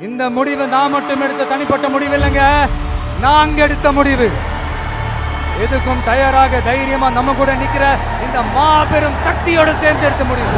இந்த முடிவு நான் மட்டும் எடுத்த தனிப்பட்ட முடிவு இல்லைங்க, நாங்க எடுத்த முடிவு. எதுக்கும் தயாராக தைரியமா நம்ம கூட நிக்கிற இந்த மாபெரும் சக்தியோட சேர்ந்து எடுத்த முடிவு.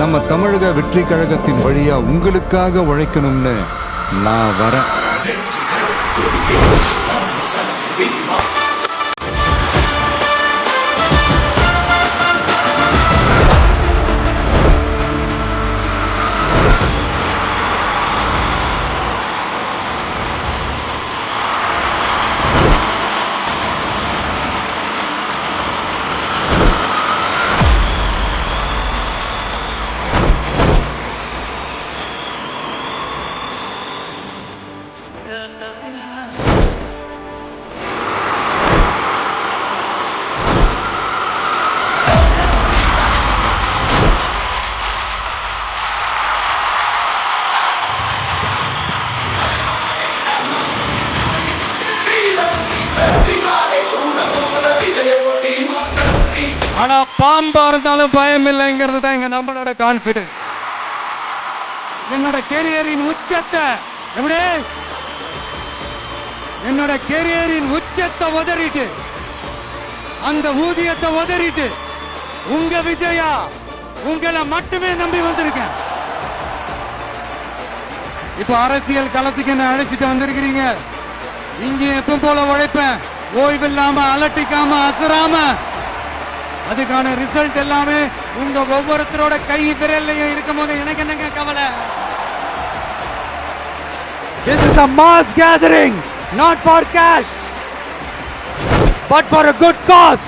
நம்ம தமிழக வெற்றி கழகத்தின் வழியா உங்களுக்காக உழைக்கணும்னு நான் வரேன். ஆனா பாம்பா இருந்தாலும் பயம் இல்லைங்கிறது தான் எங்க நம்மளோட கான்பிடன்ஸ். என்னோட கேரியரின் உச்சத்தை என்னோட கேரியரின் உச்சத்தை உதறிட்டு, அந்த ஊதியத்தை உதறிட்டு உங்க விஜயா உங்களை மட்டுமே நம்பி வந்திருக்கேன். இப்ப அரசியல் களத்துக்கு என்ன அழைச்சிட்டு வந்திருக்கிறீங்க. இங்க எப்ப போல உழைப்பேன், ஓய்வில்லாம அலட்டிக்காம அசராம. அதுக்கான ரிசல்ட் எல்லாமே உங்க ஒவ்வொருத்தரோட கை விரல்லையும் இருக்கும் போது எனக்கு என்னங்க கவலை. This is a mass gathering, not for cash, but for a good cause.